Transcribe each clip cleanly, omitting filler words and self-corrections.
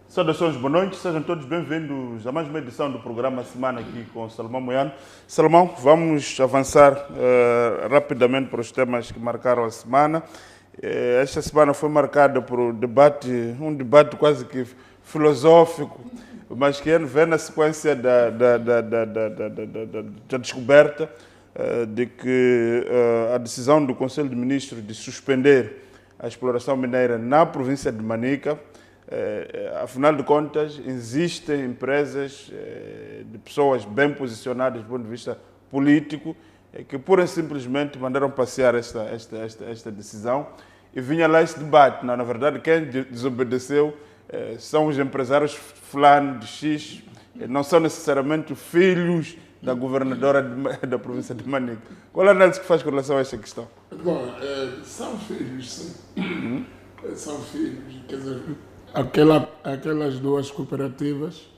Saudações, boa noite, sejam todos bem-vindos a mais uma edição do programa Semana aqui com o Salomão Moiano. Salomão, vamos avançar rapidamente para os temas que marcaram a semana. Esta semana foi marcada por um debate quase que filosófico, mas que vem na sequência da descoberta de que a decisão do Conselho de Ministros de suspender a exploração mineira na província de Manica, afinal de contas, existem empresas de pessoas bem posicionadas do ponto de vista político que pura e simplesmente mandaram passear esta decisão e vinha lá esse debate. Não, na verdade, quem desobedeceu são os empresários fulano de X, não são necessariamente filhos da governadora da província de Manica. Qual é a análise que faz com relação a esta questão? Bom, são filhos, sim. São filhos, quer dizer, aquelas duas cooperativas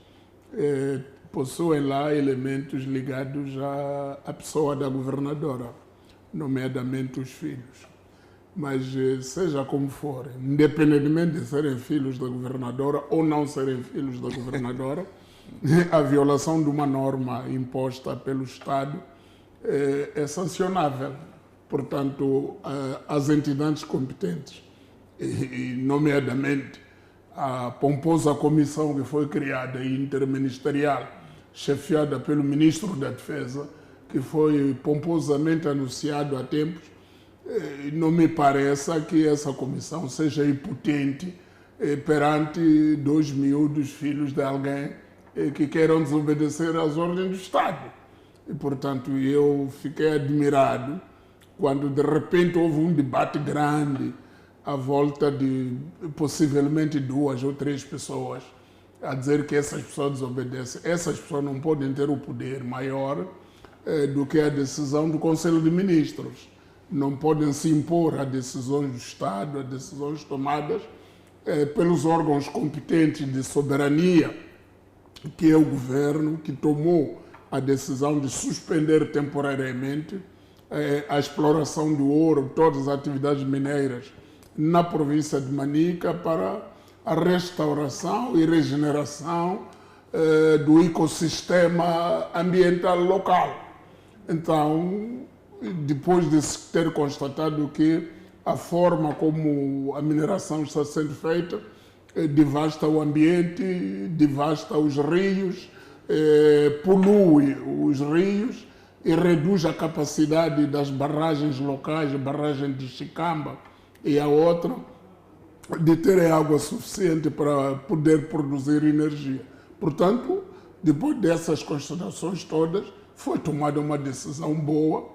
possuem lá elementos ligados à pessoa da governadora, nomeadamente os filhos. Mas seja como for, independentemente de serem filhos da governadora ou não serem filhos da governadora, a violação de uma norma imposta pelo Estado é sancionável. Portanto, as entidades competentes, e nomeadamente a pomposa comissão que foi criada e interministerial, chefiada pelo Ministro da Defesa, que foi pomposamente anunciado há tempos, não me pareça que essa comissão seja impotente perante 2 miúdos filhos de alguém que queiram desobedecer às ordens do Estado. E, portanto, eu fiquei admirado quando, de repente, houve um debate grande à volta de possivelmente 2 ou 3 pessoas a dizer que essas pessoas desobedecem. Essas pessoas não podem ter o poder maior do que a decisão do Conselho de Ministros. Não podem se impor a decisões do Estado, a decisões tomadas pelos órgãos competentes de soberania, que é o governo, que tomou a decisão de suspender temporariamente a exploração do ouro, todas as atividades mineiras na província de Manica para a restauração e regeneração do ecossistema ambiental local. Então, depois de se ter constatado que a forma como a mineração está sendo feita devasta o ambiente, devasta os rios, polui os rios e reduz a capacidade das barragens locais, a barragem de Chicamba e a outra, de terem água suficiente para poder produzir energia. Portanto, depois dessas constatações todas, foi tomada uma decisão boa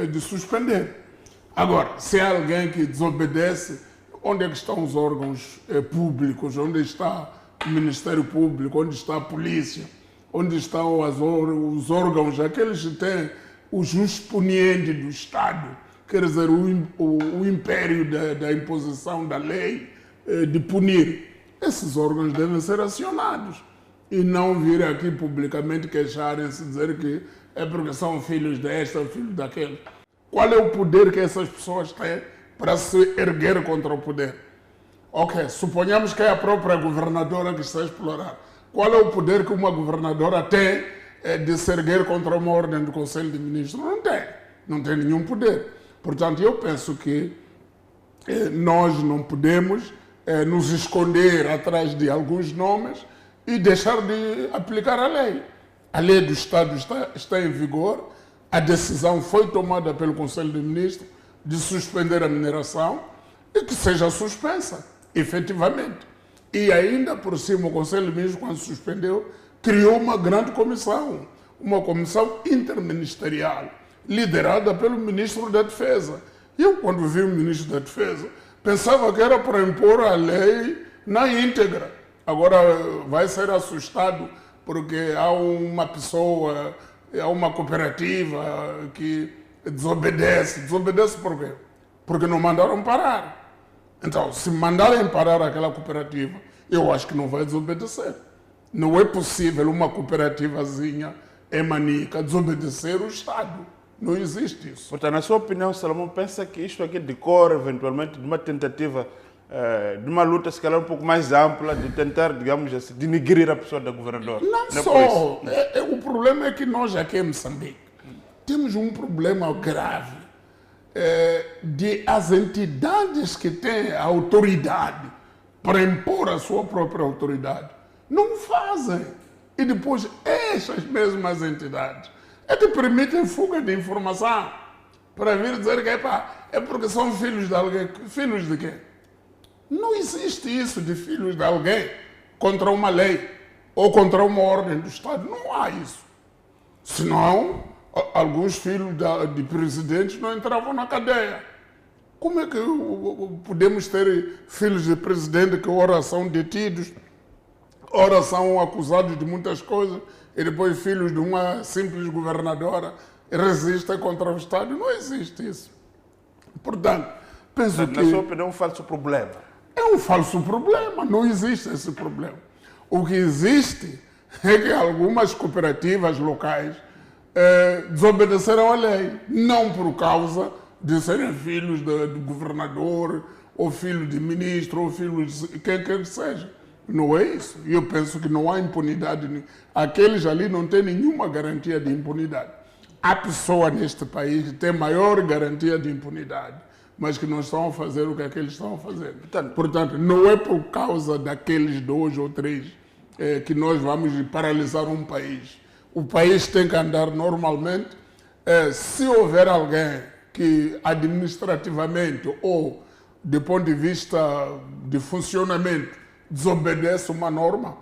de suspender. Agora, se há alguém que desobedece, onde é que estão os órgãos públicos? Onde está o Ministério Público? Onde está a polícia? Onde estão os órgãos, aqueles que têm o jusponiente do Estado, quer dizer, o império da imposição da lei, de punir? Esses órgãos devem ser acionados e não vir aqui publicamente queixarem-se, dizer que é porque são filhos desta ou filhos daquele. Qual é o poder que essas pessoas têm para se erguer contra o poder? Ok, suponhamos que é a própria governadora que está a explorar. Qual é o poder que uma governadora tem de se erguer contra uma ordem do Conselho de Ministros? Não tem nenhum poder. Portanto, eu penso que nós não podemos nos esconder atrás de alguns nomes e deixar de aplicar a lei. A lei do Estado está em vigor, a decisão foi tomada pelo Conselho de Ministros de suspender a mineração e que seja suspensa, efetivamente. E ainda por cima o Conselho de Ministros, quando suspendeu, criou uma grande comissão, uma comissão interministerial, liderada pelo Ministro da Defesa. Eu, quando vi o Ministro da Defesa, pensava que era para impor a lei na íntegra. Agora vai ser assustado porque há uma pessoa, há uma cooperativa que desobedece. Desobedece por quê? Porque não mandaram parar. Então, se mandarem parar aquela cooperativa, eu acho que não vai desobedecer. Não é possível uma cooperativazinha em Manica desobedecer o Estado. Não existe isso. Portanto, na sua opinião, Salomão, pensa que isto aqui decorre eventualmente de uma tentativa de uma luta, se calhar, um pouco mais ampla, de tentar, digamos assim, denigrir a pessoa da governadora. Não só. O problema é que nós aqui em Moçambique temos um problema grave de as entidades que têm autoridade para impor a sua própria autoridade não fazem. E depois essas mesmas entidades que permitem fuga de informação para vir dizer que é porque são filhos de alguém. Filhos de quê? Não existe isso de filhos de alguém contra uma lei ou contra uma ordem do Estado. Não há isso. Senão, alguns filhos de presidentes não entravam na cadeia. Como é que podemos ter filhos de presidente que ora são detidos, ora são acusados de muitas coisas, e depois filhos de uma simples governadora resistem contra o Estado? Não existe isso. Portanto, penso que... Na sua opinião, é um falso problema. É um falso problema, não existe esse problema. O que existe é que algumas cooperativas locais desobedeceram a lei, não por causa de serem filhos do governador, ou filhos de ministro, ou filhos de quem quer que seja. Não é isso. E eu penso que não há impunidade. Aqueles ali não têm nenhuma garantia de impunidade. Há pessoas neste país que têm maior garantia de impunidade, mas que não estão a fazer o que aqueles estão a fazer. Portanto, não é por causa daqueles 2 ou 3 que nós vamos paralisar um país. O país tem que andar normalmente. Se houver alguém que administrativamente ou do ponto de vista de funcionamento desobedece uma norma,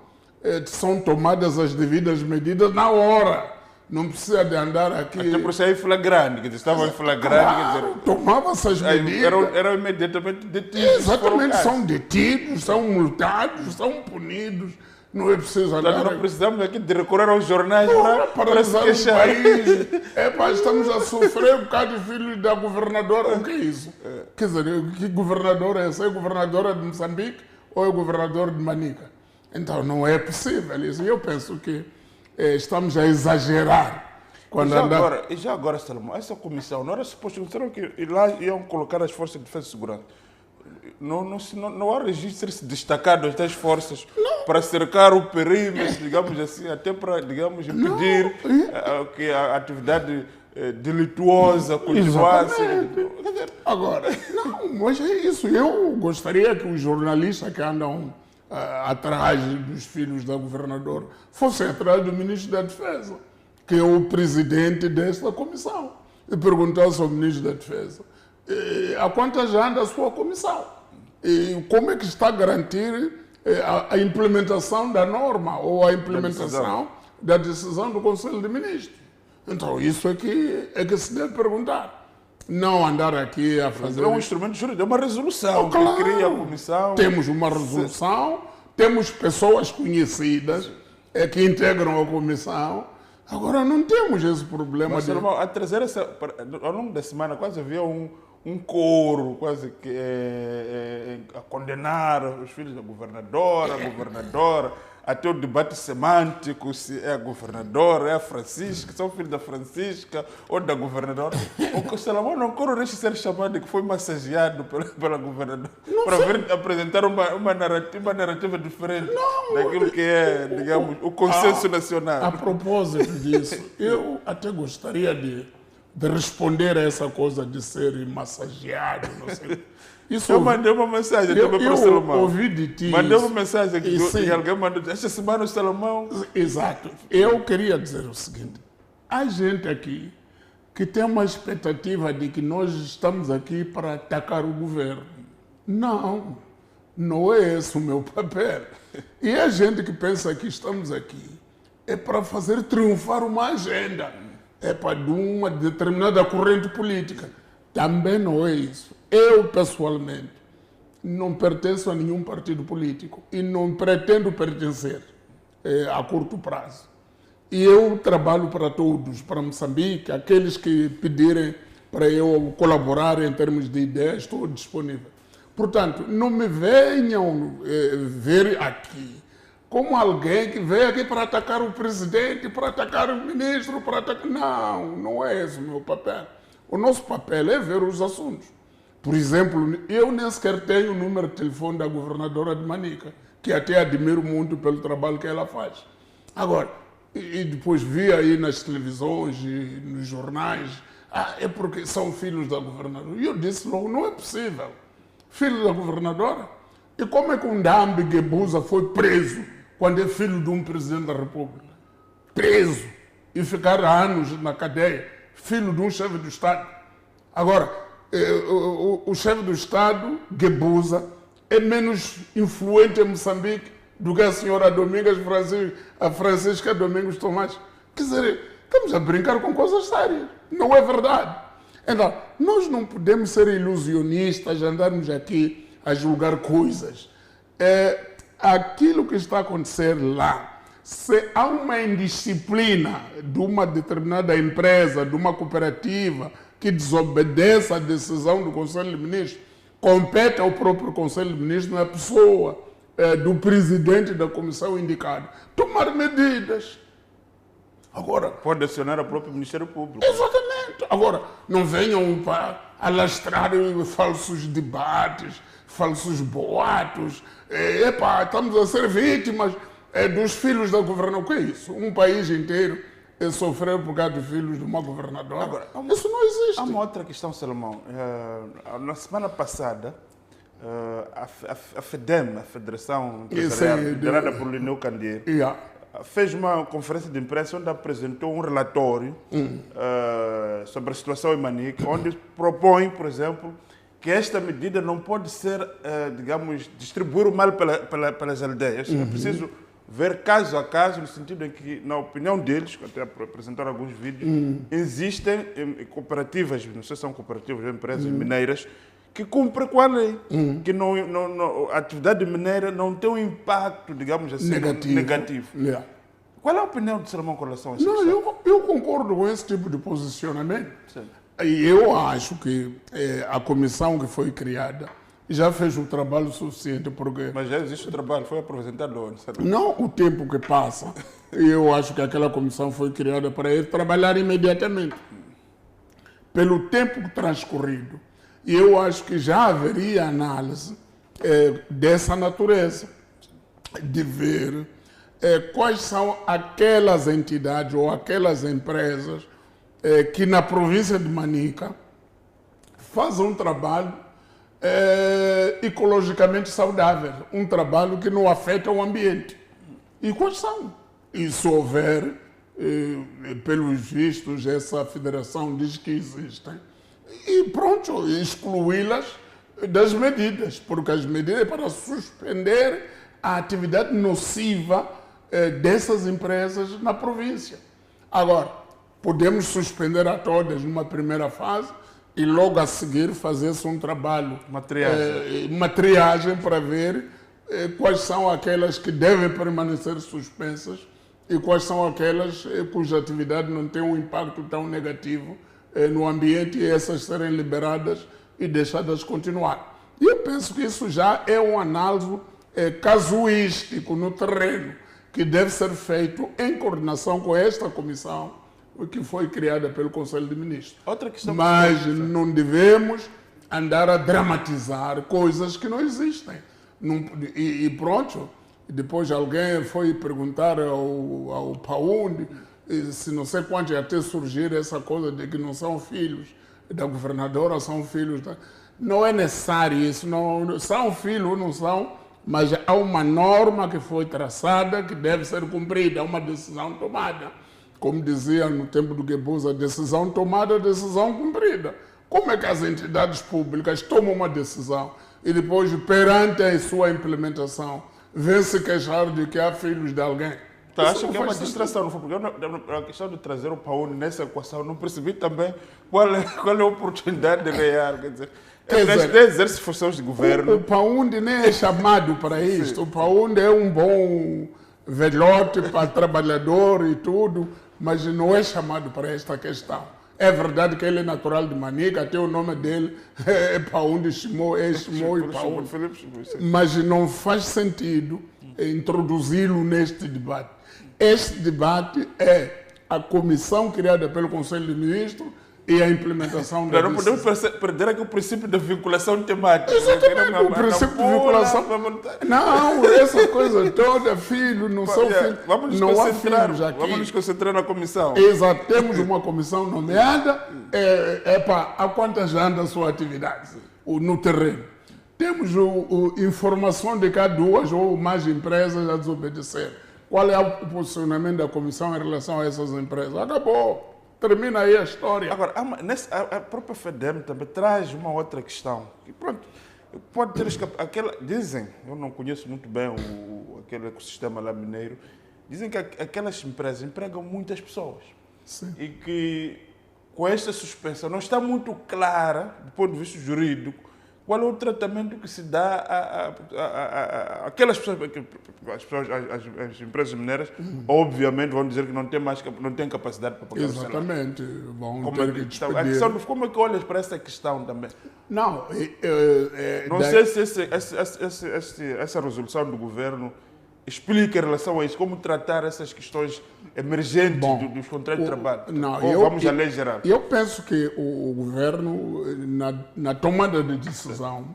são tomadas as devidas medidas na hora. Não precisa de andar aqui... Até por sair flagrante, que estavam em flagrante. Claro, tomava essas medidas. Eram imediatamente detidos. Exatamente, são detidos, são multados, são punidos. Não é preciso andar... Não precisamos aqui de recorrer aos jornais para se paralisar queixar. o país. Estamos a sofrer por causa de filhos da governadora. O que é isso? Quer dizer, que governadora é essa? É governadora de Moçambique ou é governador de Manica? Então não é possível isso. E eu penso que estamos a exagerar. E já agora, Salomão, essa comissão não era suposto que lá iam colocar as forças de defesa e segurança? Não há registros destacados das forças para cercar o perímetro, digamos assim, até para, digamos, impedir que a atividade delituosa continuasse. Agora, não, mas é isso. Eu gostaria que os jornalistas que andam atrás dos filhos da governadora fossem atrás do ministro da Defesa, que é o presidente desta comissão, e perguntasse ao ministro da Defesa a quantas anda a sua comissão e como é que está a garantir a implementação da norma ou a implementação da decisão do Conselho de Ministros. Então isso é que se deve perguntar. Não andar aqui a fazer... É um instrumento jurídico, é uma resolução claro. Que cria a comissão. Temos uma resolução, temos pessoas conhecidas que integram a comissão. Agora não temos esse problema. Mas, Salomão, a trazer ao longo da semana quase havia um coro quase que a condenar os filhos da governadora, até o debate semântico, se é a governadora, é a Francisca, são filhos da Francisca ou da governadora. O Salomão não corre risco de ser chamado de que foi massageado pela governadora para vir apresentar uma narrativa diferente daquilo que é, digamos, o consenso nacional. A propósito disso, eu até gostaria de responder a essa coisa de ser massageado, não sei. Eu mandei uma mensagem também para o Salomão. Eu ouvi de ti. Mandei uma mensagem que alguém mandou. Esta semana o Salomão... Exato. Eu queria dizer o seguinte. Há gente aqui que tem uma expectativa de que nós estamos aqui para atacar o governo. Não é esse o meu papel. E há gente que pensa que estamos aqui para fazer triunfar uma agenda. Para de uma determinada corrente política. Também não é isso. Eu, pessoalmente, não pertenço a nenhum partido político e não pretendo pertencer a curto prazo. E eu trabalho para todos, para Moçambique, aqueles que pedirem para eu colaborar em termos de ideias, estou disponível. Portanto, não me venham ver aqui como alguém que veio aqui para atacar o presidente, para atacar o ministro, para atacar... Não é esse o meu papel. O nosso papel é ver os assuntos. Por exemplo, eu nem sequer tenho o número de telefone da governadora de Manica, que até admiro muito pelo trabalho que ela faz. Agora, e depois vi aí nas televisões e nos jornais, é porque são filhos da governadora. E eu disse logo, não é possível. Filho da governadora? E como é que um Ndambi Gebuza foi preso quando é filho de um presidente da República? Preso e ficar anos na cadeia, filho de um chefe do Estado. Agora, o chefe do Estado, Gebuza, é menos influente em Moçambique do que a senhora a Francisca Domingos Tomás. Quer dizer, estamos a brincar com coisas sérias. Não é verdade. Então, nós não podemos ser ilusionistas, andarmos aqui a julgar coisas. Aquilo que está a acontecer lá, se há uma indisciplina de uma determinada empresa, de uma cooperativa, que desobedece à decisão do Conselho de Ministros, compete ao próprio Conselho de Ministros, na pessoa do presidente da comissão indicada, tomar medidas. Agora, pode acionar o próprio Ministério Público. Exatamente. Agora, não venham para alastrar falsos debates, falsos boatos. Estamos a ser vítimas dos filhos da governadora. O que é isso? Um país inteiro sofrer por causa dos filhos de uma governadora. Agora, isso não existe. Há uma outra questão, Salomão. Na semana passada, a FEDEM, a Federação Empresarial, liderada por Lineu Candeiro, fez uma conferência de imprensa onde apresentou um relatório sobre a situação em Manica, onde propõe, por exemplo, que esta medida não pode ser, digamos, distribuir o mal pelas aldeias. É preciso ver caso a caso, no sentido em que, na opinião deles, que até apresentaram alguns vídeos, existem cooperativas, não sei se são cooperativas ou empresas mineiras, que cumprem com a lei, que a atividade mineira não tem um impacto, digamos assim, negativo. Qual é a opinião do Salomão com relação a isso? Eu concordo com esse tipo de posicionamento. Sim. E eu acho que a comissão que foi criada já fez o trabalho suficiente, porque... Mas já existe o trabalho, foi apresentado onde? Não o tempo que passa. Eu acho que aquela comissão foi criada para ele trabalhar imediatamente. Pelo tempo transcorrido. E eu acho que já haveria análise dessa natureza, de ver quais são aquelas entidades ou aquelas empresas que na província de Manica fazem um trabalho ecologicamente saudável, um trabalho que não afeta o ambiente. E quais são? E se houver, pelos vistos, essa federação diz que existem, e pronto, excluí-las das medidas, porque as medidas é para suspender a atividade nociva dessas empresas na província. Agora, podemos suspender a todas numa primeira fase e logo a seguir fazer-se um trabalho, uma triagem para ver quais são aquelas que devem permanecer suspensas e quais são aquelas cuja atividade não tem um impacto tão negativo no ambiente, e essas serem liberadas e deixadas continuar. E eu penso que isso já é um análise casuístico no terreno, que deve ser feito em coordenação com esta comissão que foi criada pelo Conselho de Ministros. Outra questão. Mas não devemos andar a dramatizar coisas que não existem. E pronto, depois alguém foi perguntar ao Paundi se não sei quantos até surgir essa coisa de que não são filhos da governadora, são filhos da... Não é necessário isso, não são filhos, não são, mas há uma norma que foi traçada que deve ser cumprida, há uma decisão tomada. Como dizia no tempo do Gebuza, decisão tomada, decisão cumprida. Como é que as entidades públicas tomam uma decisão e depois, perante a sua implementação, vêm se queixar de que há filhos de alguém? Acho que é uma distração, não foi? Porque a questão de trazer o Paulo nessa equação, não percebi também qual é a oportunidade de ganhar. Quer dizer, exerce funções de governo. O Paundi nem é chamado para isto. Sim. O Paundi é um bom velhote para trabalhador e tudo, mas não é chamado para esta questão. É verdade que ele é natural de Manica, até o nome dele é Paundi Shimô, Shimô e Paundi. Mas não faz sentido introduzi-lo neste debate. Este debate é a comissão criada pelo Conselho de Ministros e a implementação da Não podemos perder aqui o princípio da vinculação temática. Exatamente, o princípio de vinculação. Não, essa coisa toda, filho, não são filhos. Não há filhos aqui. Vamos nos concentrar na comissão. Exato, temos uma comissão nomeada. Há quantas anda a sua atividade no terreno? Temos informação de que há 2 ou mais empresas a desobedecer. Qual é o posicionamento da comissão em relação a essas empresas? Acabou. Termina aí a história. Agora, a própria FEDEM também traz uma outra questão. Que, pronto, pode ter dizem, eu não conheço muito bem aquele ecossistema lá mineiro, dizem que aquelas empresas empregam muitas pessoas. Sim. E que com esta suspensão não está muito clara, do ponto de vista jurídico, qual é o tratamento que se dá àquelas pessoas, as empresas mineiras, obviamente vão dizer que não têm capacidade para pagar o salário. Exatamente, vão ter que despedir. A questão como é que olhas para essa questão também? Não, não sei se essa resolução do governo explica em relação a isso, como tratar essas questões emergentes dos contratos de trabalho. Vamos à lei geral. Eu penso que o governo, na tomada de decisão,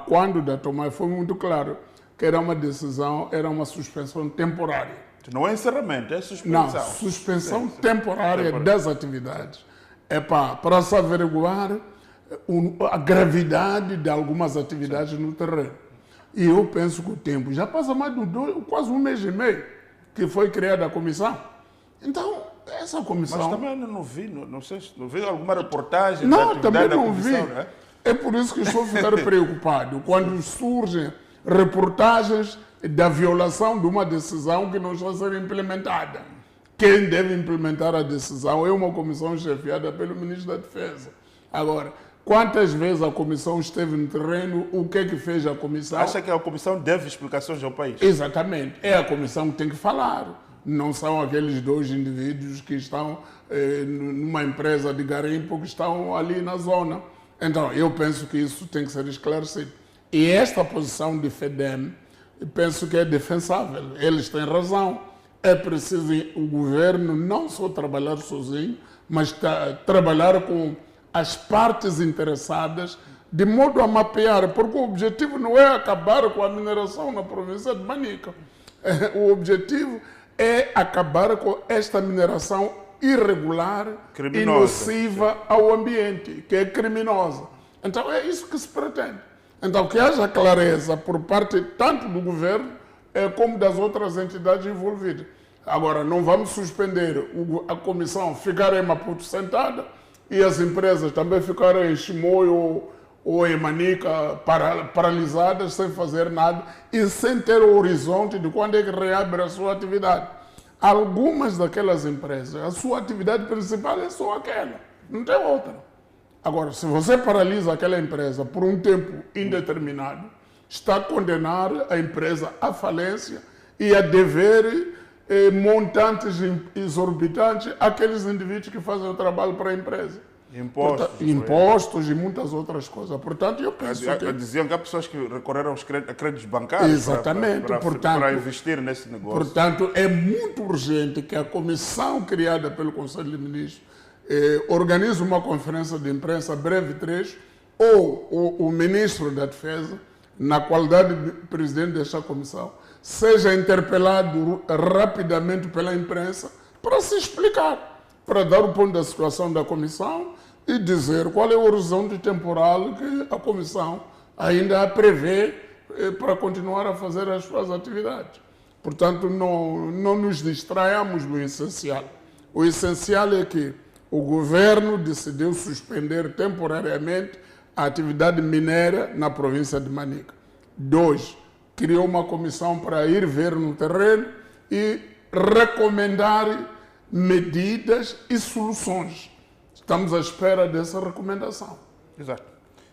quando da tomada, foi muito claro que era uma decisão, era uma suspensão temporária. Não é encerramento, é suspensão. Não, suspensão temporária das atividades. É para se averiguar a gravidade de algumas atividades no terreno. E eu penso que o tempo já passa mais de quase 1 mês e meio que foi criada a comissão. Então, essa comissão... Mas também não vi, não sei se não vi alguma reportagem não, da também da não comissão, vi. né? É por isso que estou a ficar preocupado quando surgem reportagens da violação de uma decisão que não está a ser implementada. Quem deve implementar a decisão é uma comissão chefiada pelo Ministro da Defesa. Agora, quantas vezes a comissão esteve no terreno, o que é que fez a comissão? Acha que a comissão deve explicações ao país? Exatamente. É a comissão que tem que falar. Não são aqueles 2 indivíduos que estão numa empresa de garimpo que estão ali na zona. Então, eu penso que isso tem que ser esclarecido. E esta posição de FEDEM, penso que é defensável. Eles têm razão. É preciso o governo não só trabalhar sozinho, mas trabalhar com as partes interessadas, de modo a mapear, porque o objetivo não é acabar com a mineração na província de Manica. O objetivo é acabar com esta mineração irregular e nociva ao ambiente, que é criminosa. Então é isso que se pretende. Então que haja clareza por parte tanto do governo como das outras entidades envolvidas. Agora, não vamos suspender a comissão, ficar em Maputo sentada, e as empresas também ficaram em Chimoio ou em Manica paralisadas, sem fazer nada e sem ter o horizonte de quando é que reabre a sua atividade. Algumas daquelas empresas, a sua atividade principal é só aquela, não tem outra. Agora, se você paralisa aquela empresa por um tempo indeterminado, está a condenar a empresa à falência e a dever montantes exorbitantes àqueles indivíduos que fazem o trabalho para a empresa. Impostos e muitas outras coisas. Portanto, eu penso que... Diziam que há pessoas que recorreram a créditos bancários. Exatamente. Para investir nesse negócio. Portanto, é muito urgente que a comissão criada pelo Conselho de Ministros organize uma conferência de imprensa breve trecho, ou o Ministro da Defesa, na qualidade de presidente desta comissão, seja interpelado rapidamente pela imprensa para se explicar, para dar o ponto da situação da comissão e dizer qual é o horizonte temporal que a comissão ainda prevê para continuar a fazer as suas atividades. Portanto, não nos distraiamos do essencial. O essencial é que o governo decidiu suspender temporariamente a atividade mineira na província de Manica. 2, criou uma comissão para ir ver no terreno e recomendar medidas e soluções. Estamos à espera dessa recomendação. Exato.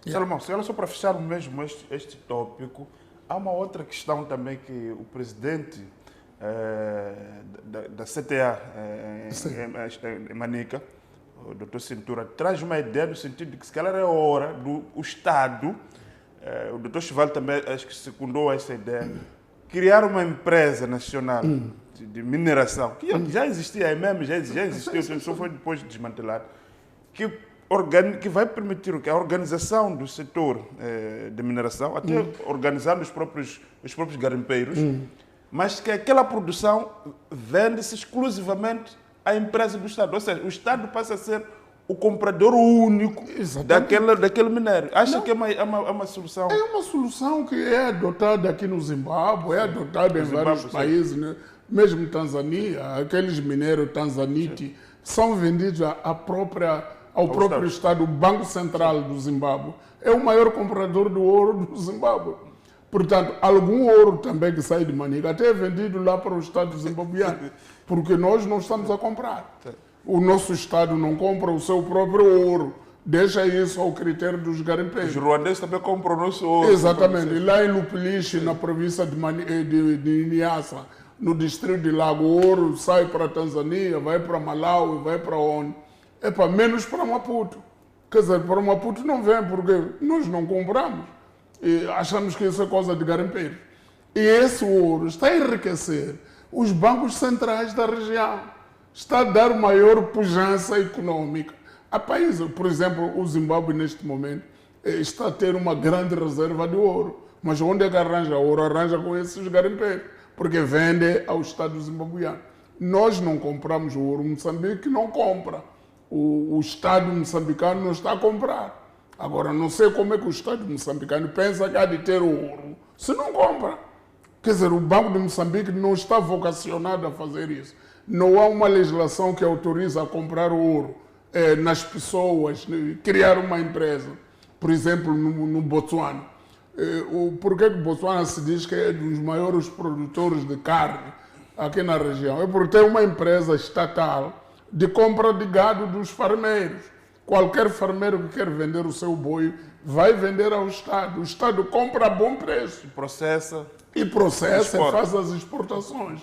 Salomão, só para fechar mesmo este tópico, há uma outra questão também que o presidente da CTA em Manica, o Dr. Cintura, traz uma ideia no sentido de que se calhar é hora do Estado, o Dr. Chival também acho que secundou essa ideia, criar uma empresa nacional de mineração, que já existia aí mesmo, já existiu, só foi depois desmantelado, que vai permitir a organização do setor de mineração, até organizando os próprios garimpeiros, mas que aquela produção vende-se exclusivamente à empresa do Estado. Ou seja, o Estado passa a ser o comprador único daquele minério. Acha que é uma solução? É uma solução que é adotada aqui no Zimbábue, é adotada em vários países, né? Mesmo Tanzânia, aqueles minérios tanzanite são vendidos ao próprio Estado. O Banco Central do Zimbábue é o maior comprador do ouro do Zimbábue. Portanto, algum ouro também que sai de Manica até é vendido lá para o Estado zimbabuiano, porque nós não estamos a comprar. O nosso Estado não compra o seu próprio ouro, deixa isso ao critério dos garimpeiros. Os ruandeses também compram o nosso ouro. Exatamente. E lá em Lupiliche, na província de Niassa, no distrito de Lago, o ouro sai para a Tanzânia, vai para Malawi, vai para onde? Menos para Maputo. Quer dizer, para Maputo não vem, porque nós não compramos. E achamos que isso é coisa de garimpeiro. E esse ouro está a enriquecer os bancos centrais da região. Está a dar maior pujança econômica a países. Por exemplo, o Zimbábue, neste momento, está a ter uma grande reserva de ouro. Mas onde é que arranja ouro? Arranja com esses garimpeiros, porque vende ao Estado zimbabuiano. Nós não compramos o ouro. Moçambique não compra. O Estado moçambicano não está a comprar. Agora, não sei como é que o Estado moçambicano pensa que há de ter ouro se não compra. Quer dizer, o Banco de Moçambique não está vocacionado a fazer isso. Não há uma legislação que autoriza a comprar ouro nas pessoas, criar uma empresa. Por exemplo, no Botsuana. Por que o Botsuana se diz que é dos maiores produtores de carne aqui na região? É porque tem uma empresa estatal de compra de gado dos farmeiros. Qualquer farmeiro que quer vender o seu boi vai vender ao Estado. O Estado compra a bom preço. E processa e faz as exportações.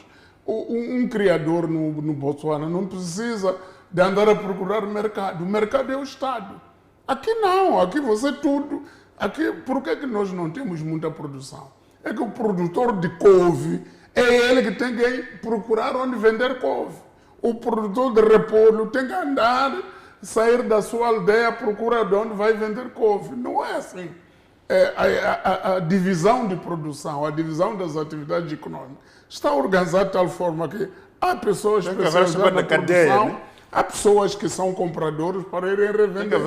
Um criador no Botsuana não precisa de andar a procurar mercado. O mercado é o Estado. Aqui não, aqui você tudo. Aqui, por que nós não temos muita produção? É que o produtor de couve é ele que tem que procurar onde vender couve. O produtor de repolho tem que andar, sair da sua aldeia, procurar de onde vai vender couve. Não é assim. A divisão de produção, a divisão das atividades econômicas está organizada de tal forma que há pessoas especializadas na produção, né? Há pessoas que são compradores para irem revender.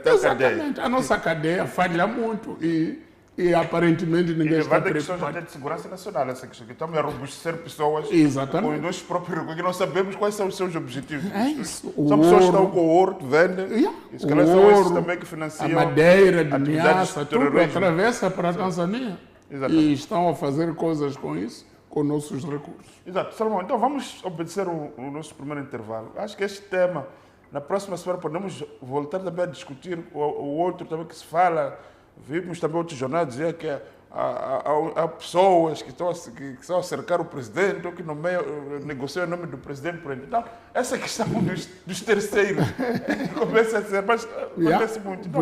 Exatamente. A nossa cadeia falha muito e aparentemente ninguém está preocupado. Questão até de segurança nacional, essa questão. Estamos a robustecer pessoas com os nossos próprios recursos, que não sabemos quais são os seus objetivos. É isso. São pessoas que estão com o ouro, que vendem, e se calhar são esses também que financiam a madeira de Niassa, tudo atravessa para a Tanzânia. E estão a fazer coisas com isso, com nossos recursos. Exato. Salomão, então vamos obedecer o nosso primeiro intervalo. Acho que este tema, na próxima semana, podemos voltar também a discutir o outro também que se fala. Vimos também outros jornais dizer que há pessoas que estão a cercar o presidente ou que negociam em nome do presidente. Então, essa questão dos terceiros começa a ser, mas acontece muito. Então,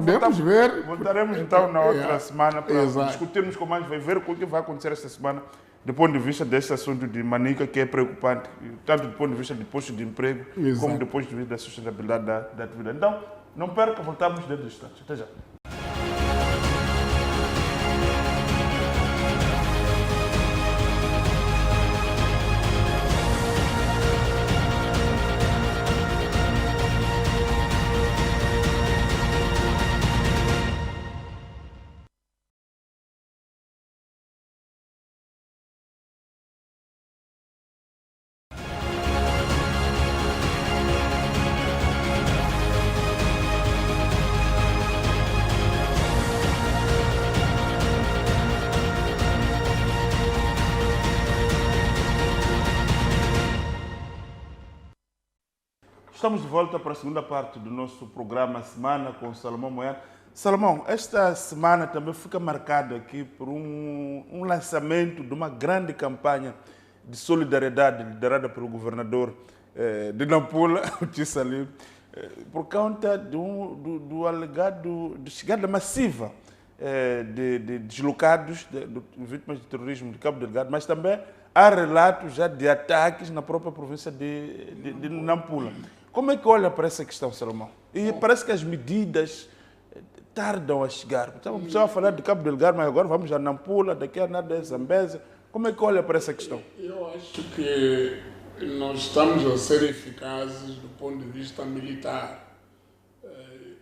voltaremos então na outra semana para discutirmos com mais, ver o que vai acontecer esta semana do ponto de vista deste assunto de Manica, que é preocupante, tanto do ponto de vista de posto de emprego, como do ponto de vista da sustentabilidade da atividade. Então, não perca, voltamos dentro do instante. Até já. Estamos de volta para a segunda parte do nosso programa Semana com Salomão Moiano. Salomão, esta semana também fica marcada aqui por um lançamento de uma grande campanha de solidariedade liderada pelo governador de Nampula, o Tissalino, por conta do alegado de chegada massiva de deslocados, de vítimas de terrorismo de Cabo Delgado, mas também há relatos já de ataques na própria província de Nampula. Como é que olha para essa questão, Salomão? E parece que as medidas tardam a chegar. Estamos a falar de Cabo Delgado, mas agora vamos a Nampula, daqui a nada é Zambésia. Como é que olha para essa questão? Eu acho que nós estamos a ser eficazes do ponto de vista militar.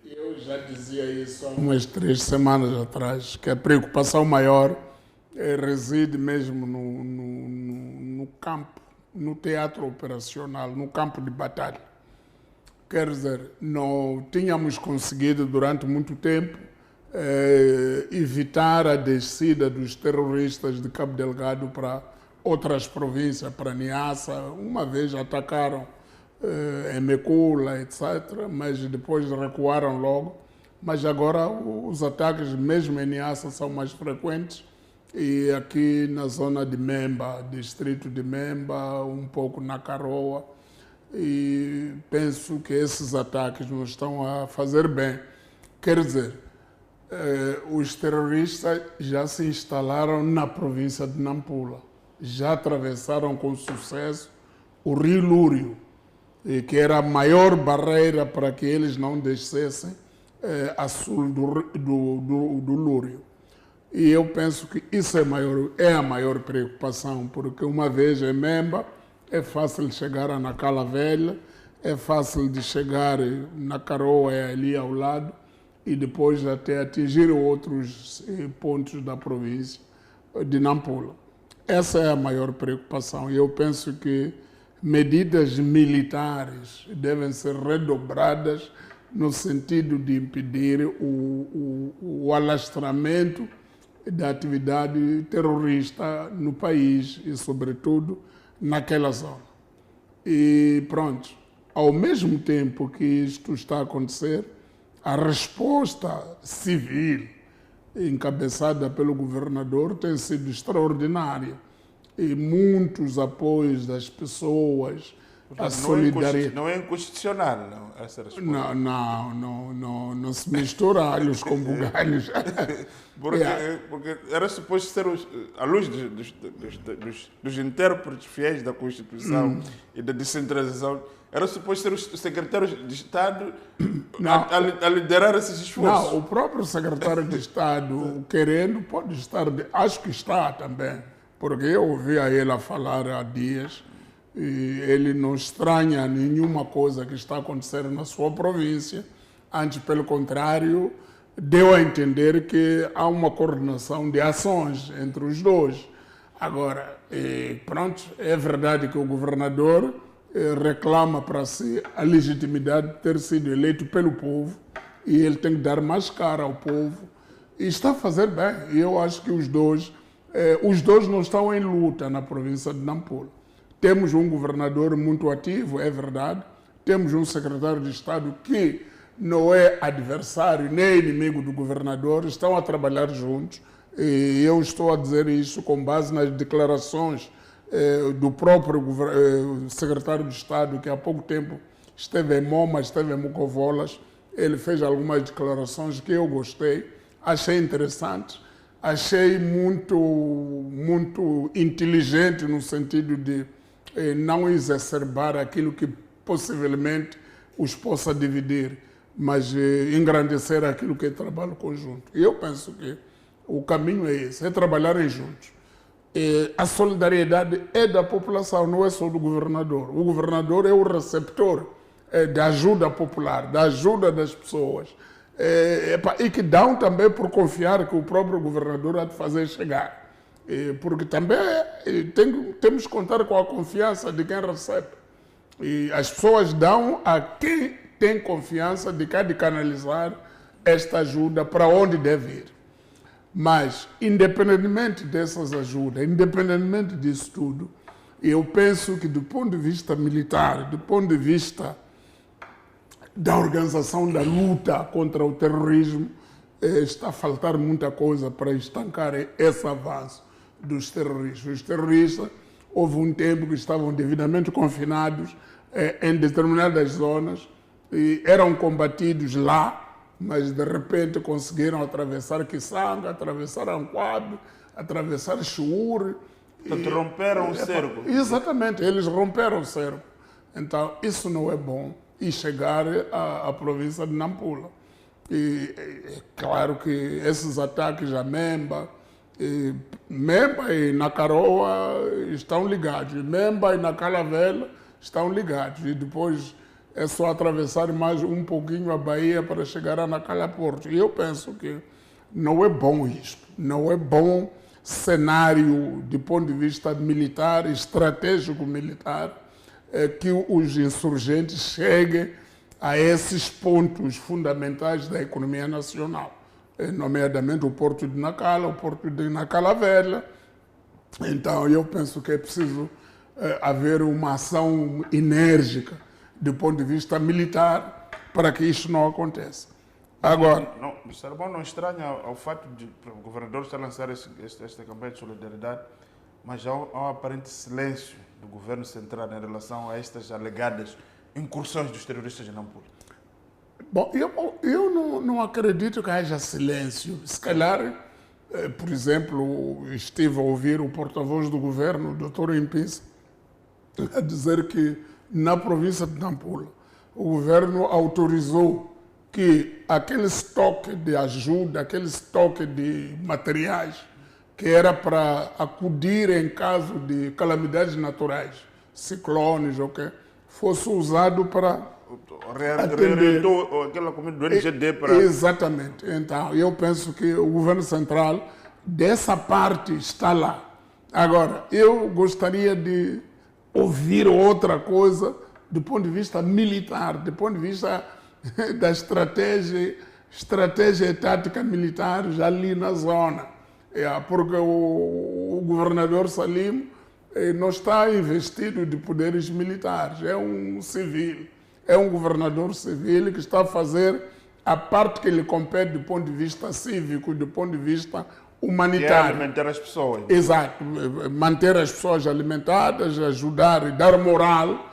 Eu já dizia isso há umas 3 semanas atrás, que a preocupação maior reside mesmo no campo, no teatro operacional, no campo de batalha. Quer dizer, não tínhamos conseguido durante muito tempo evitar a descida dos terroristas de Cabo Delgado para outras províncias, para Niassa. Uma vez atacaram em Mekula, etc., mas depois recuaram logo. Mas agora os ataques, mesmo em Niassa, são mais frequentes. E aqui na zona de Memba, distrito de Memba, um pouco na Caroa. E penso que esses ataques nos estão a fazer bem. Quer dizer, os terroristas já se instalaram na província de Nampula. Já atravessaram com sucesso o Rio Lúrio, que era a maior barreira para que eles não descessem a sul do Lúrio. E eu penso que isso é a maior preocupação, porque uma vez em Memba, é fácil chegar a Nacala Velha, é fácil de chegar na Caroa, ali ao lado, e depois até atingir outros pontos da província de Nampula. Essa é a maior preocupação. E eu penso que medidas militares devem ser redobradas no sentido de impedir o alastramento da atividade terrorista no país e, sobretudo, naquela zona. E pronto, ao mesmo tempo que isto está a acontecer, a resposta civil encabeçada pelo governador tem sido extraordinária. E muitos apoios das pessoas, a solidariedade. Não é inconstitucional, não, essa resposta. Não se mistura alhos com bugalhos. Porque era suposto ser, à luz dos intérpretes fiéis da Constituição e da descentralização, era suposto ser os secretários de Estado a liderar esses esforços. Não, o próprio secretário de Estado, querendo, pode estar, acho que está também, porque eu ouvi a ele a falar há dias, e ele não estranha nenhuma coisa que está acontecendo na sua província, antes, pelo contrário, deu a entender que há uma coordenação de ações entre os dois. Agora, pronto, é verdade que o governador reclama para si a legitimidade de ter sido eleito pelo povo e ele tem que dar mais cara ao povo e está a fazer bem. E eu acho que os dois não estão em luta na província de Nampula. Temos um governador muito ativo, é verdade. Temos um secretário de Estado que não é adversário nem inimigo do governador, estão a trabalhar juntos. E eu estou a dizer isso com base nas declarações do próprio secretário de Estado, que há pouco tempo esteve em Moma, esteve em Mucovolas. Ele fez algumas declarações que eu gostei, achei interessantes, achei muito inteligente no sentido de não exacerbar aquilo que possivelmente os possa dividir, mas engrandecer aquilo que é trabalho conjunto. E eu penso que o caminho é esse, é trabalharem juntos. A solidariedade é da população, não é só do governador. O governador é o receptor da ajuda popular, da ajuda das pessoas. E que dão também por confiar que o próprio governador há de fazer chegar. Porque também temos que contar com a confiança de quem recebe. E as pessoas dão a quem tem confiança de que há de canalizar esta ajuda para onde deve ir. Mas, independentemente dessas ajudas, independentemente disso tudo, eu penso que do ponto de vista militar, do ponto de vista da organização da luta contra o terrorismo, está a faltar muita coisa para estancar esse avanço dos terroristas. Os terroristas, houve um tempo que estavam devidamente confinados em determinadas zonas e eram combatidos lá, mas de repente conseguiram atravessar Kisanga, atravessar Anquabe, atravessar Chuur. Portanto, romperam o cerco. Exatamente, eles romperam o cerco. Então, isso não é bom. e chegar à província de Nampula. E é claro que esses ataques a Memba e na Caroa estão ligados, Memba e na Calavela estão ligados, e depois é só atravessar mais um pouquinho a Bahia para chegar a Nacala Porto. E eu penso que não é bom isto, não é bom cenário do ponto de vista militar, estratégico militar, que os insurgentes cheguem a esses pontos fundamentais da economia nacional, nomeadamente o Porto de Nacala, o Porto de Nacala Velha. Então, eu penso que é preciso haver uma ação enérgica do ponto de vista militar para que isso não aconteça. Agora, o Sarbão não estranha ao fato de o governador estar a lançar esta campanha de solidariedade, mas há um aparente silêncio do governo central em relação a estas alegadas incursões dos terroristas de Nampula. Bom, eu não acredito que haja silêncio. Se calhar, por exemplo, estive a ouvir o porta-voz do governo, o Dr. Impis, a dizer que na província de Nampula o governo autorizou que aquele estoque de ajuda, aquele estoque de materiais que era para acudir em caso de calamidades naturais, ciclones ou que fosse usado para reorientou aquela comida do NGD para... Exatamente. Então, eu penso que o governo central, dessa parte, está lá. Agora, eu gostaria de ouvir outra coisa do ponto de vista militar, do ponto de vista da estratégia e tática militares ali na zona. Porque o governador Salim não está investido de poderes militares, é um civil, é um governador civil que está a fazer a parte que lhe compete do ponto de vista cívico, do ponto de vista humanitário. E alimentar as pessoas. Exato, manter as pessoas alimentadas, ajudar e dar moral,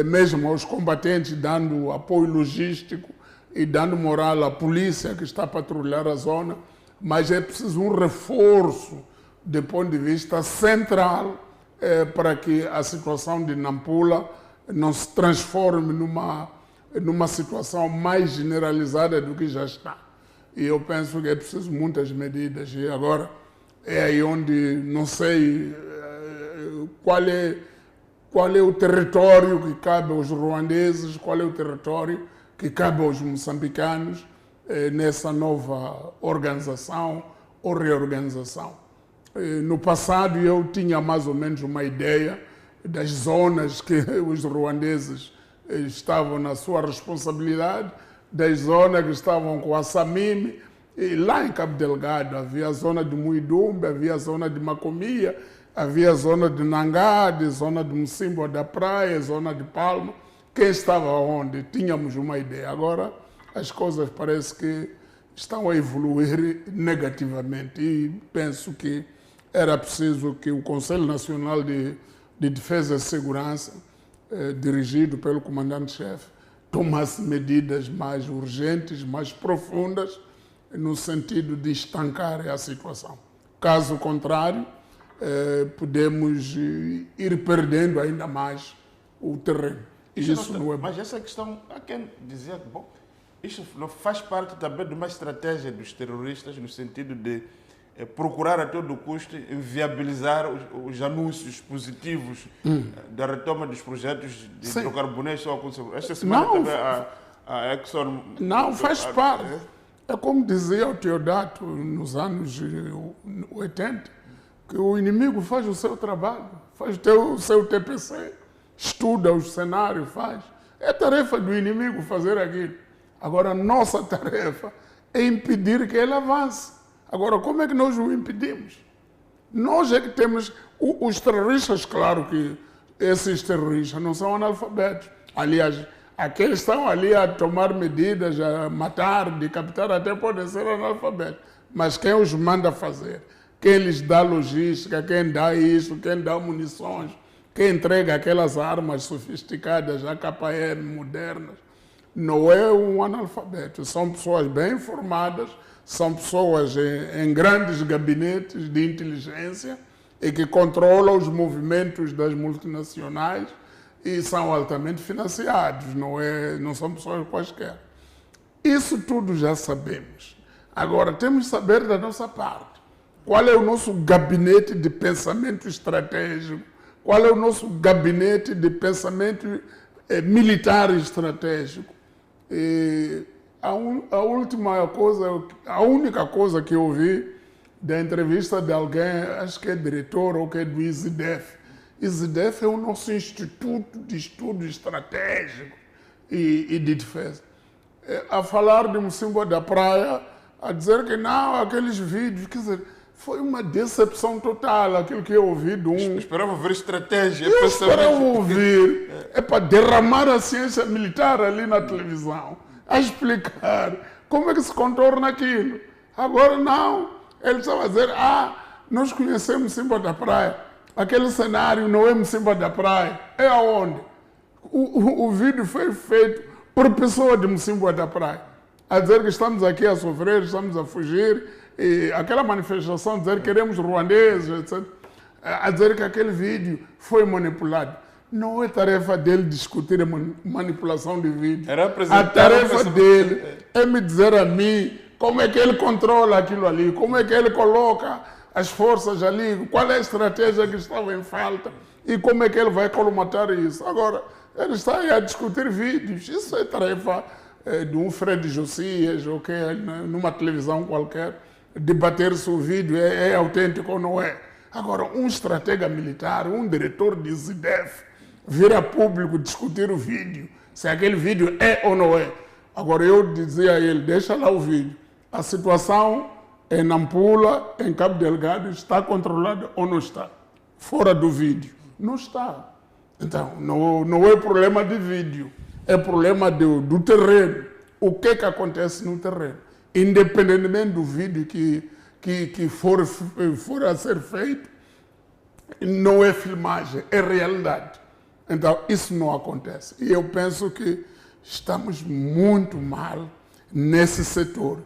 mesmo aos combatentes, dando apoio logístico e dando moral à polícia que está a patrulhar a zona, mas é preciso um reforço do ponto de vista central para que a situação de Nampula não se transforme numa situação mais generalizada do que já está. E eu penso que é preciso muitas medidas. E agora é aí onde não sei qual é o território que cabe aos ruandeses, qual é o território que cabe aos moçambicanos nessa nova organização ou reorganização. No passado eu tinha mais ou menos uma ideia das zonas que os ruandeses estavam na sua responsabilidade, das zonas que estavam com a Samime, e lá em Cabo Delgado havia a zona de Muidumbe, havia a zona de Macomia, havia a zona de Nangade, zona de Mocimboa da Praia, zona de Palma. Quem estava onde? Tínhamos uma ideia. Agora as coisas parece que estão a evoluir negativamente e penso que era preciso que o Conselho Nacional de Defesa e Segurança, dirigido pelo comandante-chefe, tomasse medidas mais urgentes, mais profundas, no sentido de estancar a situação. Caso contrário, podemos ir perdendo ainda mais o terreno. Isso não é bom. Mas essa questão, há quem dizia que, bom, isso não faz parte também de uma estratégia dos terroristas, no sentido de procurar a todo custo inviabilizar os anúncios positivos da retoma dos projetos de hidrocarbonetos. Esta semana também a Exxon... Não, faz parte. É como dizia o Teodato nos anos 80, que o inimigo faz o seu trabalho, faz o seu TPC, estuda os cenários, faz. É tarefa do inimigo fazer aquilo. Agora, nossa tarefa é impedir que ele avance. Agora, como é que nós o impedimos? Nós é que temos... Os terroristas, claro que esses terroristas não são analfabetos. Aliás, aqueles que estão ali a tomar medidas, a matar, decapitar, até podem ser analfabetos. Mas quem os manda fazer? Quem lhes dá logística? Quem dá isso? Quem dá munições? Quem entrega aquelas armas sofisticadas, AKM modernas? Não é um analfabeto. São pessoas bem informadas, são pessoas em grandes gabinetes de inteligência e que controlam os movimentos das multinacionais e são altamente financiados, não são pessoas quaisquer. Isso tudo já sabemos. Agora, temos que saber da nossa parte. Qual é o nosso gabinete de pensamento estratégico? Qual é o nosso gabinete de pensamento militar estratégico? A única coisa que eu ouvi da entrevista de alguém, acho que é diretor ou que é do ISIDEF. ISIDEF é o nosso Instituto de Estudo Estratégico e de Defesa. A falar de Mocimboa da Praia, a dizer que não, aqueles vídeos, quer dizer, foi uma decepção total aquilo que eu ouvi de um... Esperava ver estratégia. Eu esperava ouvir, para derramar a ciência militar ali na televisão, a explicar como é que se contorna aquilo. Agora não, ele estava a dizer, nós conhecemos Mocimboa da Praia, aquele cenário não é Mocimboa da Praia, é aonde? O vídeo foi feito por pessoa de Mocimboa da Praia, a dizer que estamos aqui a sofrer, estamos a fugir, e aquela manifestação, dizer que queremos ruandeses, etc., a dizer que aquele vídeo foi manipulado. Não é tarefa dele discutir a manipulação de vídeo. A tarefa dele é me dizer a mim como é que ele controla aquilo ali, como é que ele coloca as forças ali, qual é a estratégia que estava em falta e como é que ele vai colmatar isso. Agora, ele está aí a discutir vídeos. Isso é tarefa de um Fred Josias ou que é numa televisão qualquer, debater se o vídeo é autêntico ou não é. Agora, um estratega militar, um diretor de ISIDEF, vir a público discutir o vídeo, se aquele vídeo é ou não é. Agora, eu dizia a ele, deixa lá o vídeo. A situação em Nampula, em Cabo Delgado, está controlada ou não está? Fora do vídeo. Não está. Então, não é problema de vídeo, é problema do terreno. O que acontece no terreno? Independentemente do vídeo que for a ser feito, não é filmagem, é realidade. Então, isso não acontece. E eu penso que estamos muito mal nesse setor.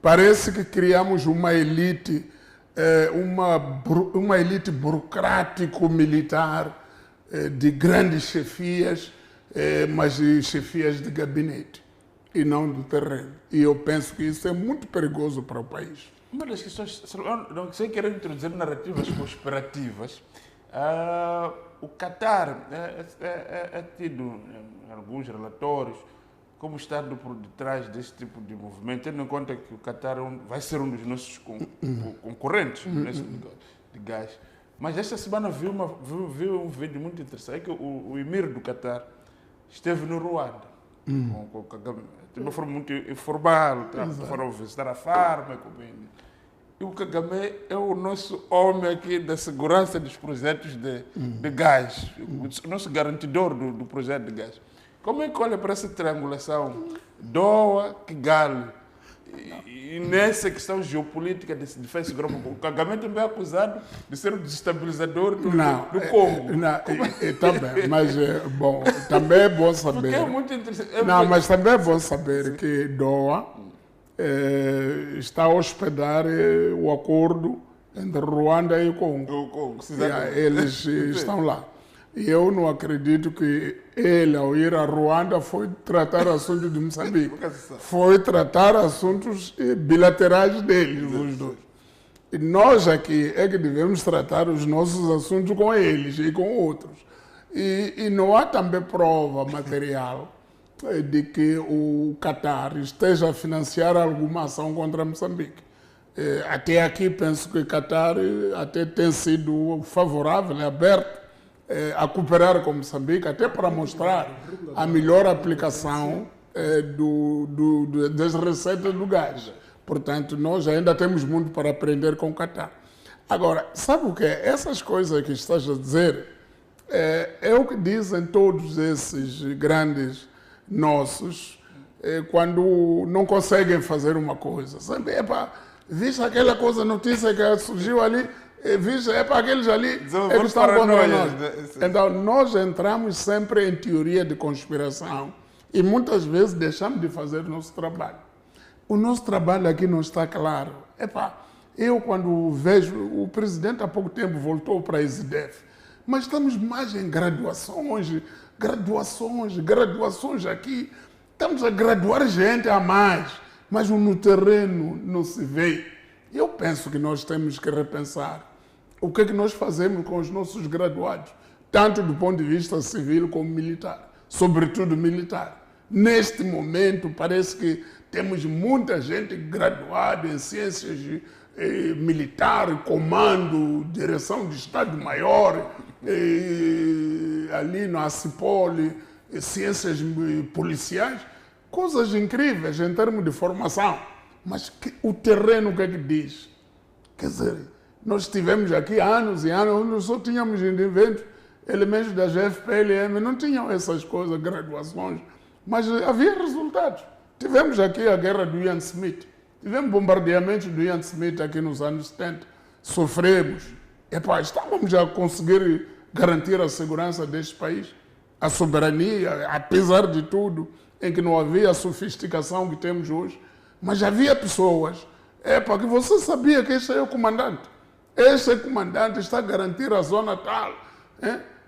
Parece que criamos uma elite, uma elite burocrático-militar de grandes chefias, mas de chefias de gabinete e não do terreno. E eu penso que isso é muito perigoso para o país. Uma das questões, não sei querer introduzir narrativas conspirativas, o Qatar é tido em alguns relatórios como estando por detrás desse tipo de movimento, tendo em conta que o Qatar vai ser um dos nossos concorrentes nesse de gás. Mas esta semana vi um vídeo muito interessante, é que o emir do Qatar esteve no Ruanda, com Kagame, de uma forma muito informal, foram visitar a farma, e o Kagame é o nosso homem aqui da segurança dos projetos de gás, o nosso garantidor do projeto de gás. Como é que olha para essa triangulação Doha, Kigali, e nessa questão geopolítica de defesa e segurança? O Kagame também é acusado de ser o desestabilizador do Congo. Também, mas bom, também é bom saber. Porque é muito interessante. Mas também é bom saber que Doha está a hospedar o acordo entre Ruanda e o Congo. Eles estão lá. E eu não acredito que ele, ao ir a Ruanda, foi tratar assuntos de Moçambique. Foi tratar assuntos bilaterais deles, os dois. E nós aqui é que devemos tratar os nossos assuntos com eles e com outros. E não há também prova material de que o Qatar esteja a financiar alguma ação contra Moçambique. Até aqui penso que o Qatar até tem sido favorável, aberto a cooperar com Moçambique, até para mostrar a melhor aplicação das receitas do gás. Portanto, nós ainda temos muito para aprender com o Qatar. Agora, sabe o que é? Essas coisas que estás a dizer é o que dizem todos esses grandes nossos quando não conseguem fazer uma coisa. Sabe? Viste aquela coisa, notícia que surgiu ali, para aqueles ali que estão contra nós. Então, nós entramos sempre em teoria de conspiração e muitas vezes deixamos de fazer o nosso trabalho. O nosso trabalho aqui não está claro. Eu, quando vejo, o presidente há pouco tempo voltou para a ISIDEF, mas estamos mais em graduações, graduações aqui. Estamos a graduar gente a mais, mas no terreno não se vê. Eu penso que nós temos que repensar o que é que nós fazemos com os nossos graduados, tanto do ponto de vista civil como militar, sobretudo militar. Neste momento, parece que temos muita gente graduada em ciências militar, comando, direção de Estado-Maior, ali no ACIPOL, ciências policiais, coisas incríveis em termos de formação. Mas o terreno o que é que diz? Quer dizer, nós estivemos aqui há anos e anos, nós só tínhamos inventos, elementos da GFPLM, não tinham essas coisas, graduações, mas havia resultados. Tivemos aqui a guerra do Ian Smith, tivemos bombardeamentos do Ian Smith aqui nos anos 70, sofremos. Estávamos a conseguir garantir a segurança deste país, a soberania, apesar de tudo, em que não havia a sofisticação que temos hoje, mas havia pessoas, que você sabia que este é o comandante. Este comandante está a garantir a zona tal.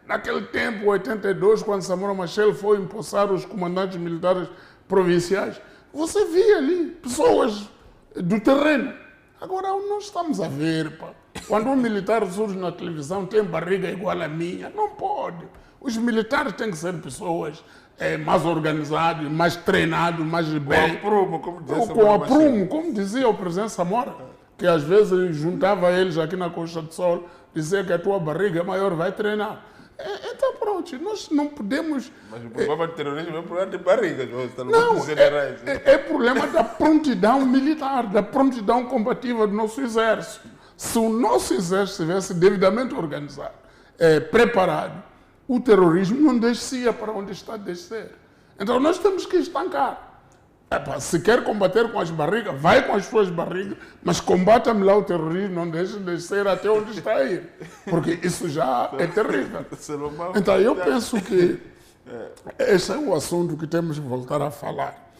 Naquele tempo, 82, quando Samora Machel foi empossar os comandantes militares provinciais, você via ali pessoas do terreno. Agora, nós estamos a ver, quando um militar surge na televisão, tem barriga igual à minha, não pode. Os militares têm que ser pessoas mais organizadas, mais treinadas, mais bem. Com aprumo, como dizia o presidente Samora, que às vezes juntava eles aqui na Costa do Sol, dizia que a tua barriga é maior, vai treinar. Então pronto, nós não podemos... Mas o problema de terrorismo é um problema de barriga, não, é problema da prontidão militar, da prontidão combativa do nosso exército. Se o nosso exército estivesse devidamente organizado, preparado, o terrorismo não descia para onde está a descer. Então nós temos que estancar. Se quer combater com as barrigas, vai com as suas barrigas, mas combata-me lá o terrorismo, não deixe de descer até onde está a ir. Porque isso já é terrível. Então eu penso que esse é um assunto que temos que voltar a falar.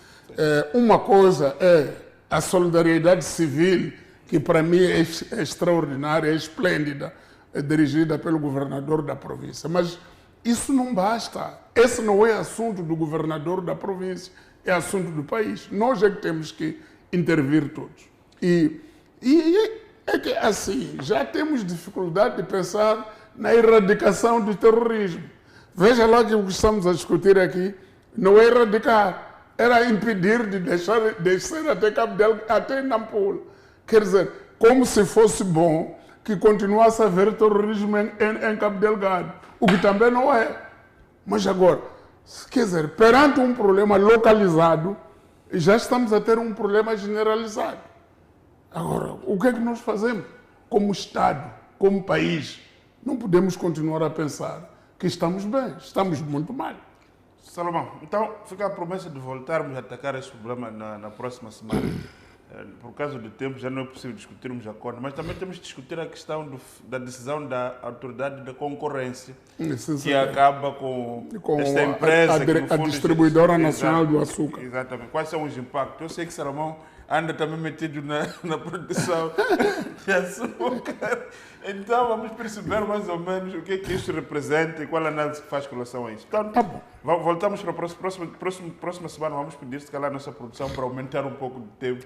Uma coisa é a solidariedade civil, que para mim é extraordinária, é esplêndida, é dirigida pelo governador da província. Mas isso não basta. Esse não é assunto do governador da província, é assunto do país. Nós é que temos que intervir todos. E é que assim, já temos dificuldade de pensar na erradicação do terrorismo. Veja lá que o que estamos a discutir aqui não é erradicar, era impedir de descer até Cabo Delgado, até Nampula. Quer dizer, como se fosse bom que continuasse a haver terrorismo em Cabo Delgado, o que também não é. Mas agora, quer dizer, perante um problema localizado, já estamos a ter um problema generalizado. Agora, o que é que nós fazemos? Como Estado, como país, não podemos continuar a pensar que estamos bem, estamos muito mal. Salomão, então fica a promessa de voltarmos a atacar esse problema na próxima semana. Por causa do tempo, já não é possível discutirmos a conta, mas também temos de discutir a questão da decisão da autoridade da concorrência, que acaba com esta empresa, a distribuidora nacional do açúcar. Exatamente. Quais são os impactos? Eu sei que Salomão anda também metido na produção de açúcar. Então vamos perceber mais ou menos o que é que isto representa e qual a análise que faz com relação a isso. Então, tá bom. Voltamos para a próxima semana, vamos pedir se calhar a nossa produção para aumentar um pouco de tempo,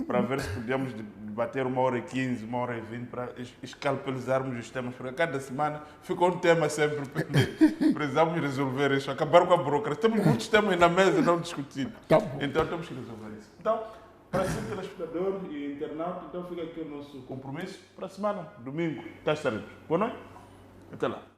para ver se podemos debater 1h15, 1h20, para escalpelizarmos os temas, porque cada semana fica um tema sempre pendente. Precisamos resolver isso, acabar com a burocracia. Temos muitos temas na mesa não discutidos. Tá bom. Então temos que resolver isso. Então, para ser telespectador e internauta, então fica aqui o nosso compromisso para a semana, domingo. Cá estaremos. Boa noite. Até lá.